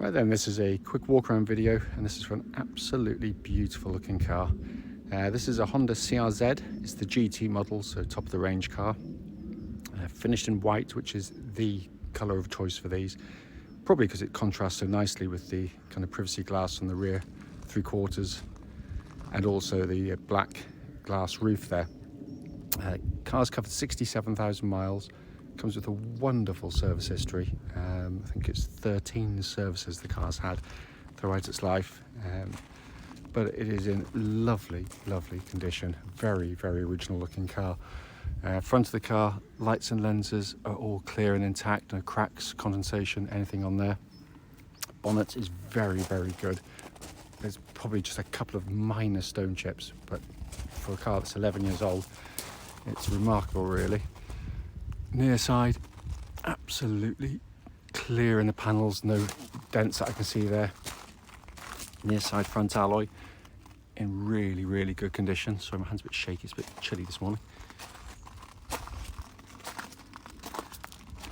Right then, this is a quick walk around video, and this is for an absolutely beautiful looking car. This is a Honda CRZ. It's the GT model, so top of the range car. Finished in white, which is the colour of choice for these, probably because it contrasts so nicely with the kind of privacy glass on the rear 3/4 and also the black glass roof there. Car's covered 67,000 miles. Comes with a wonderful service history. I think it's 13 services the car's had throughout its life, but it is in lovely condition. Very original looking car. Front of the car, lights and lenses are all clear and intact, no cracks, condensation, anything on there. Bonnet is very good. There's probably just a couple of minor stone chips, but for a car that's 11 years old, it's remarkable really. Near side, absolutely clear in the panels, no dents that I can see there. Near side front alloy in really good condition. Sorry, my hand's a bit shaky, it's a bit chilly this morning.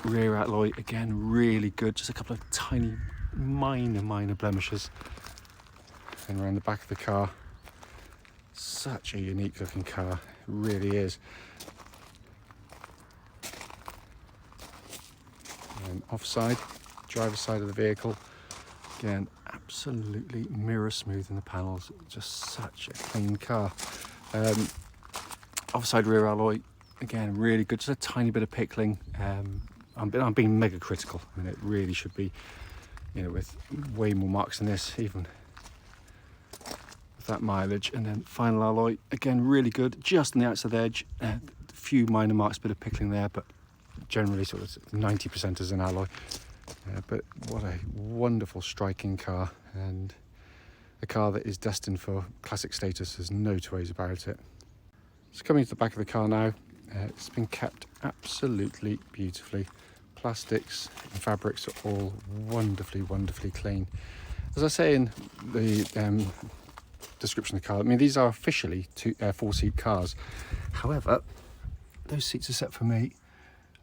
Rear alloy, again, really good, just a couple of tiny, minor blemishes. And around the back of the car, such a unique looking car, it really is. And offside, driver's side of the vehicle, again, absolutely mirror smooth in the panels, just such a clean car. Offside rear alloy, again, really good, just a tiny bit of pickling. I'm being mega critical. I mean, it really should be, you know, with way more marks than this, even with that mileage. And then final alloy, again, really good, just on the outside edge. A few minor marks, bit of pickling there, but generally sort of 90% as an alloy. But what a wonderful striking car, and a car that is destined for classic status. There's no two ways about it. So coming to the back of the car now, it's been kept absolutely beautifully. Plastics and fabrics are all wonderfully clean. As I say in the description of the car, I mean, these are officially 4-seat cars. However, those seats are set for me,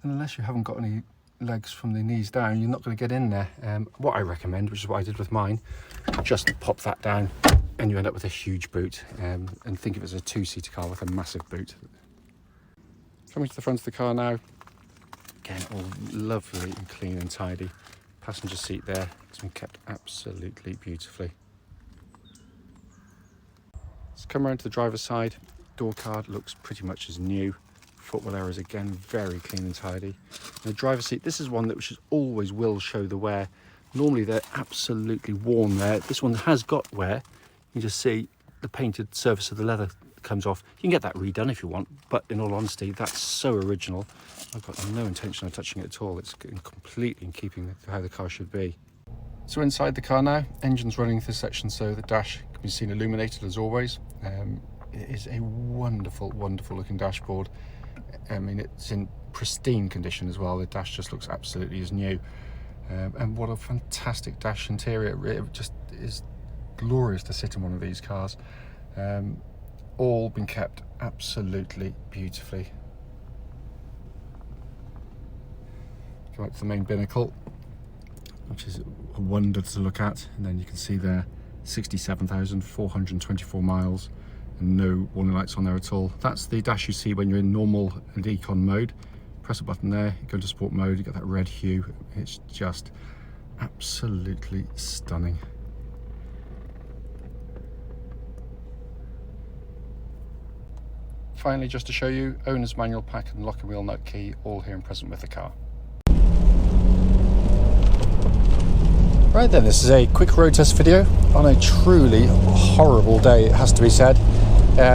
and unless you haven't got any legs from the knees down, you're not going to get in there. What I recommend, which is what I did with mine, just pop that down and you end up with a huge boot, and think of it as a 2-seater car with a massive boot. Coming to the front of the car now, again, all lovely and clean and tidy. Passenger seat there, it's been kept absolutely beautifully. Let's come around to the driver's side. Door card looks pretty much as new. Footwell areas, again, very clean and tidy. The driver's seat, this is one that which always will show the wear. Normally they're absolutely worn there. This one has got wear. You just see the painted surface of the leather comes off. You can get that redone if you want, but in all honesty, that's so original. I've got no intention of touching it at all. It's completely in keeping with how the car should be. So inside the car now, engine's running this section, so the dash can be seen illuminated as always. It is a wonderful looking dashboard. I mean, it's in pristine condition as well. The dash just looks absolutely as new. And what a fantastic dash interior. It just is glorious to sit in one of these cars. All been kept absolutely beautifully. Go up to the main binnacle, which is a wonder to look at. And then you can see there 67,424 miles. And no warning lights on there at all. That's the dash you see when you're in normal and Econ mode. Press a button there, you go into sport mode, you get that red hue. It's just absolutely stunning. Finally, just to show you, owner's manual pack and lock and wheel nut key, all here and present with the car. Right then, this is a quick road test video on a truly horrible day, it has to be said.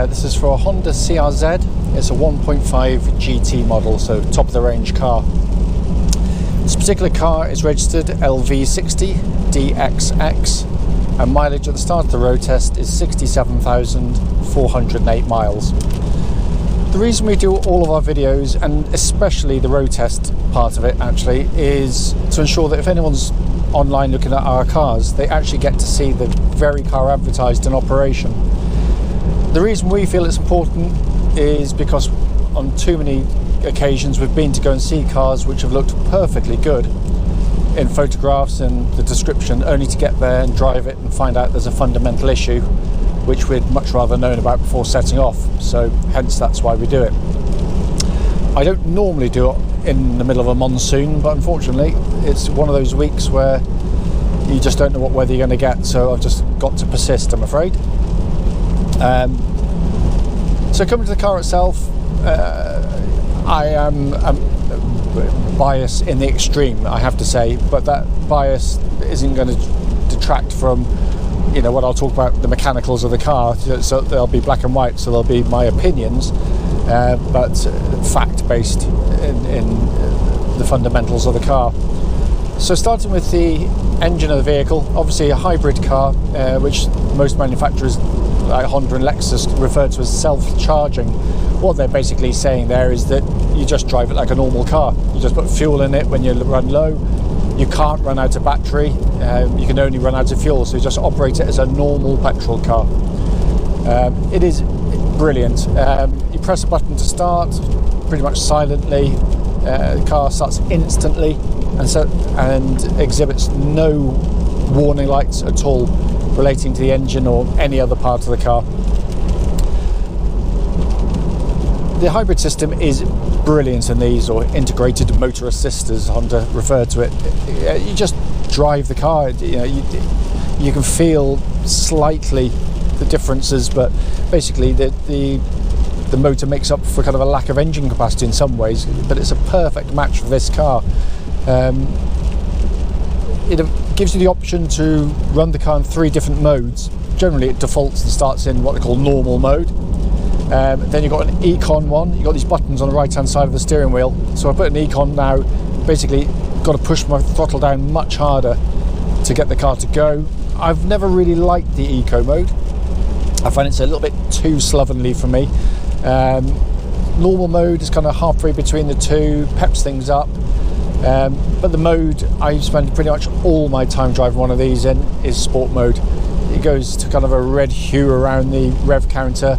This is for a Honda CRZ. It's a 1.5 GT model, so top of the range car. This particular car is registered LV60DXX, and mileage at the start of the road test is 67,408 miles. The reason we do all of our videos, and especially the road test part of it actually, is to ensure that if anyone's online looking at our cars, they actually get to see the very car advertised in operation. The reason we feel it's important is because on too many occasions we've been to go and see cars which have looked perfectly good, in photographs and the description, only to get there and drive it and find out there's a fundamental issue which we'd much rather known about before setting off. So hence that's why we do it. I don't normally do it in the middle of a monsoon, but unfortunately it's one of those weeks where you just don't know what weather you're going to get, so I've just got to persist, I'm afraid. So coming to the car itself, I am biased in the extreme, I have to say, but that bias isn't going to detract from, you know, what I'll talk about, the mechanicals of the car. So they'll be black and white, so they'll be my opinions, but fact-based in the fundamentals of the car. So starting with the engine of the vehicle, obviously a hybrid car, which most manufacturers like Honda and Lexus refer to as self-charging. What they're basically saying there is that you just drive it like a normal car. You just put fuel in it when you run low. You can't run out of battery. You can only run out of fuel, so you just operate it as a normal petrol car. It is brilliant. You press a button to start, pretty much silently. The car starts instantly and exhibits no warning lights at all relating to the engine or any other part of the car. The hybrid system is brilliant in these, or integrated motor assist as Honda refer to it. You just drive the car. You know, you can feel slightly the differences, but basically the motor makes up for kind of a lack of engine capacity in some ways, but it's a perfect match for this car. It gives you the option to run the car in 3 different modes. Generally it defaults and starts in what they call normal mode. Then you've got an Econ one. You've got these buttons on the right hand side of the steering wheel. So I put an Econ now, basically got to push my throttle down much harder to get the car to go. I've never really liked the Eco mode. I find it's a little bit too slovenly for me. Normal mode is kind of halfway between the two, peps things up. But the mode I spend pretty much all my time driving one of these in is sport mode. It goes to kind of a red hue around the rev counter.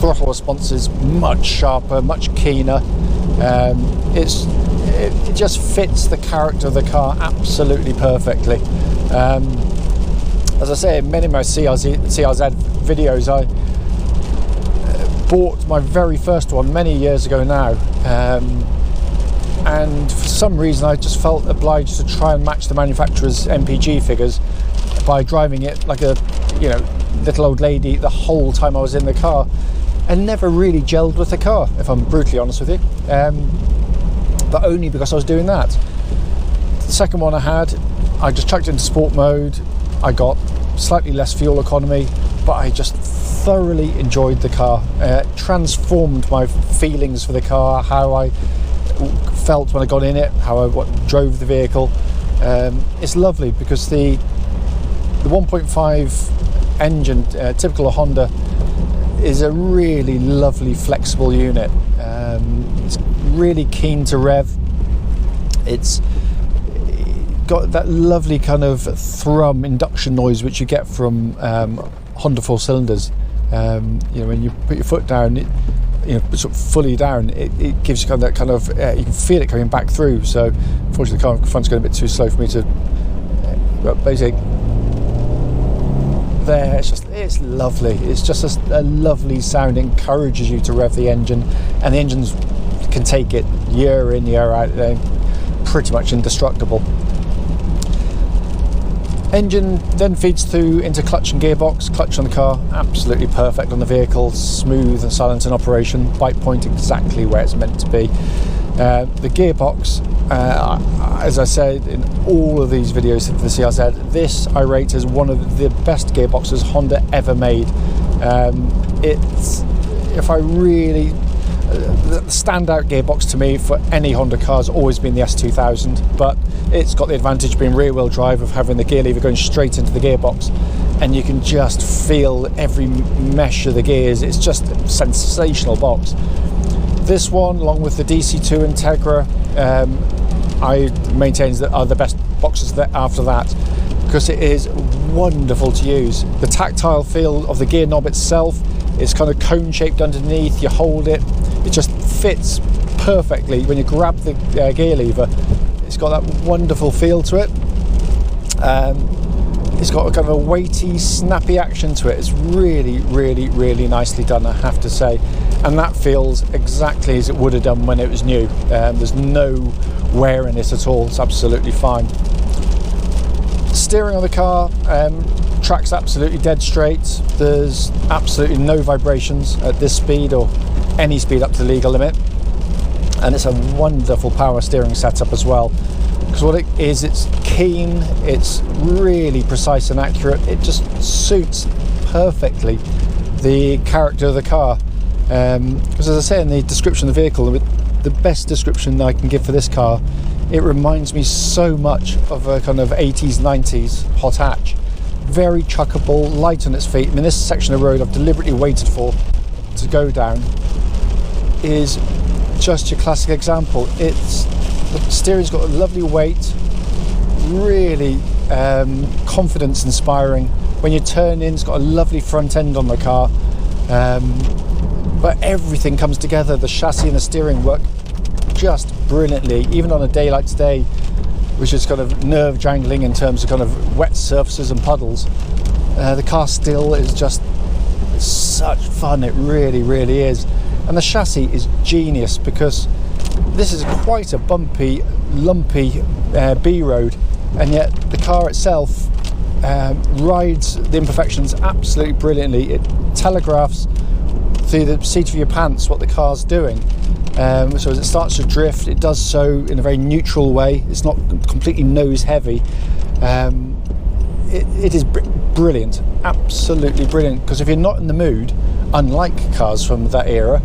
Throttle response is much sharper, much keener. It just fits the character of the car absolutely perfectly. As I say, in many of my CRZ videos, I bought my very first one many years ago now, and for some reason I just felt obliged to try and match the manufacturer's MPG figures by driving it like a, you know, little old lady the whole time I was in the car, and never really gelled with the car, if I'm brutally honest with you. But only because I was doing that. The second one I had, I just chucked it into sport mode. I got slightly less fuel economy, but I just thoroughly enjoyed the car. Transformed my feelings for the car, how I felt when I got in it, how I drove the vehicle. It's lovely because the 1.5 engine, typical of Honda, is a really lovely flexible unit. It's really keen to rev. It's got that lovely kind of thrum induction noise which you get from Honda 4-cylinders. You know, when you put your foot down, you know, sort of fully down, it gives you kind of that kind of, you can feel it coming back through. So unfortunately the car front's going a bit too slow for me to, but basically there, it's lovely. It's just a lovely sound. It encourages you to rev the engine, and the engines can take it year in, year out. They're pretty much indestructible. Engine then feeds through into clutch and gearbox. Clutch on the car, absolutely perfect on the vehicle, smooth and silent in operation, bite point exactly where it's meant to be. The gearbox, as I said in all of these videos for the CRZ, this I rate as one of the best gearboxes Honda ever made. It's, if I really, the standout gearbox to me for any Honda car has always been the S2000, but it's got the advantage of being rear wheel drive, of having the gear lever going straight into the gearbox, and you can just feel every mesh of the gears. It's just a sensational box. This one, along with the DC2 Integra, I maintain that are the best boxes after that, because it is wonderful to use. The tactile feel of the gear knob itself is kind of cone shaped underneath. You hold it, it just fits perfectly. When you grab the gear lever, it's got that wonderful feel to it. It's got a kind of a weighty, snappy action to it. It's really, really, really nicely done, I have to say. And that feels exactly as it would have done when it was new. There's no wear in it at all. It's absolutely fine. Steering on the car, track's absolutely dead straight. There's absolutely no vibrations at this speed or any speed up to the legal limit. And it's a wonderful power steering setup as well. Because what it is, it's keen, it's really precise and accurate. It just suits perfectly the character of the car. Because as I say in the description of the vehicle, the best description I can give for this car, it reminds me so much of a kind of 80s, 90s hot hatch. Very chuckable, light on its feet. I mean, this section of road I've deliberately waited for to go down is just your classic example. The steering's got a lovely weight, really confidence inspiring. When you turn in, it's got a lovely front end on the car, but everything comes together. The chassis and the steering work just brilliantly, even on a day like today, which is kind of nerve jangling in terms of kind of wet surfaces and puddles. The car still is just such fun. It really, really is. And the chassis is genius, because this is quite a bumpy, lumpy B road, and yet the car itself rides the imperfections absolutely brilliantly. It telegraphs through the seat of your pants what the car's doing. So as it starts to drift, it does so in a very neutral way. It's not completely nose heavy. It is brilliant, absolutely brilliant, because if you're not in the mood, unlike cars from that era,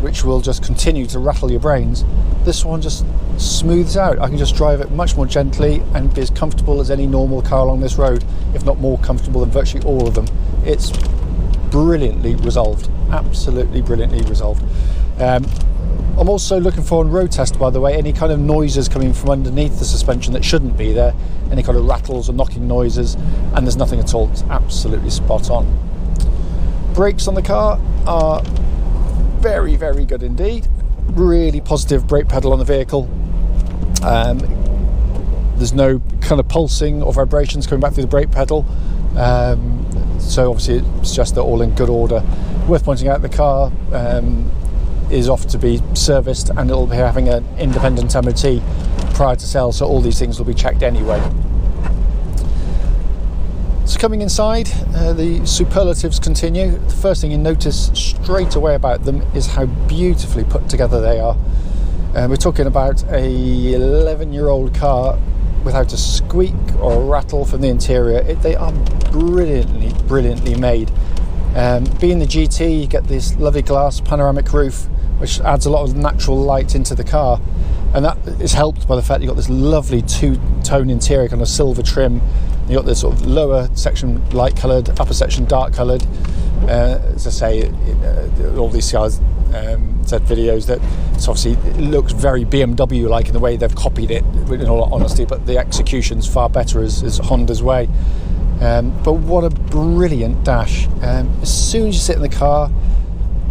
which will just continue to rattle your brains, this one just smooths out. I can just drive it much more gently and be as comfortable as any normal car along this road, if not more comfortable than virtually all of them. It's brilliantly resolved, absolutely brilliantly resolved. I'm also looking for on road test, by the way, any kind of noises coming from underneath the suspension that shouldn't be there, any kind of rattles or knocking noises, and there's nothing at all. It's absolutely spot on. Brakes on the car are very, very good indeed. Really positive brake pedal on the vehicle. There's no kind of pulsing or vibrations coming back through the brake pedal. So obviously it's just they're all in good order. Worth pointing out, the car is off to be serviced, and it'll be having an independent MOT prior to sale, so all these things will be checked anyway. So coming inside, the superlatives continue. The first thing you notice straight away about them is how beautifully put together they are. We're talking about a 11-year-old car without a squeak or a rattle from the interior. They are brilliantly, brilliantly made. Being the GT, you get this lovely glass panoramic roof, which adds a lot of natural light into the car, and that is helped by the fact you've got this lovely two-tone interior, kind of silver trim. You've got this sort of lower section light coloured, upper section dark coloured. As I say, all these guys said videos that it's obviously, it looks very BMW-like in the way they've copied it, in all honesty, but the execution's far better as Honda's way. But what a brilliant dash. As soon as you sit in the car,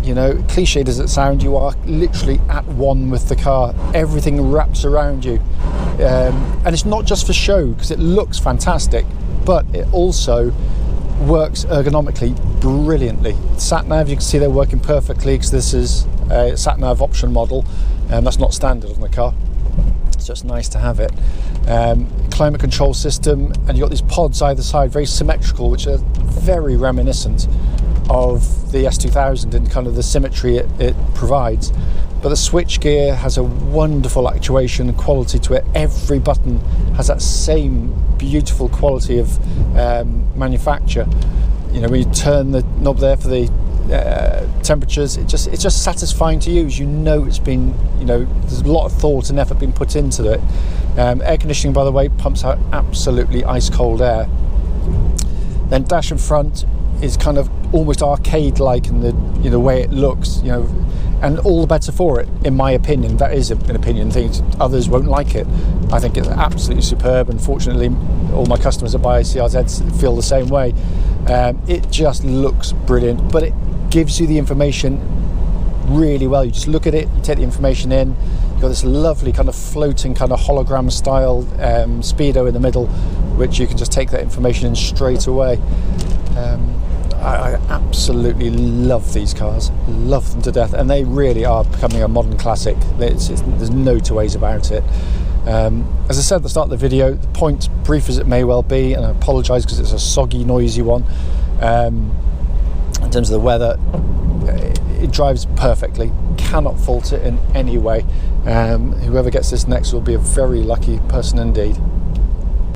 you know, cliched as it sounds, you are literally at one with the car. Everything wraps around you. And it's not just for show, because it looks fantastic, but it also works ergonomically brilliantly. Sat-nav, you can see they're working perfectly, because this is a sat-nav option model, and that's not standard on the car. So it's nice to have it. Climate control system, and you've got these pods either side, very symmetrical, which are very reminiscent of the S2000 and kind of the symmetry it provides. But the switchgear has a wonderful actuation quality to it. Every button has that same beautiful quality of manufacture. You know, when you turn the knob there for the temperatures, it's just satisfying to use. You know, it's been, you know, there's a lot of thought and effort being put into it. Air conditioning, by the way, pumps out absolutely ice cold air. Then dash in front is kind of almost arcade-like in the, you know, way it looks, you know, and all the better for it, in my opinion. That is an opinion thing. Others won't like it. I think it's absolutely superb, and fortunately all my customers that buy CRZs feel the same way. It just looks brilliant, but it gives you the information really well. You just look at it, you take the information in, You've got this lovely kind of floating kind of hologram style speedo in the middle, which you can just take that information in straight away. I absolutely love these cars, love them to death, and they really are becoming a modern classic. There's no two ways about it. As I said at the start of the video, the point, brief as it may well be, and I apologise because it's a soggy, noisy one, in terms of the weather, it drives perfectly, cannot fault it in any way. Whoever gets this next will be a very lucky person indeed.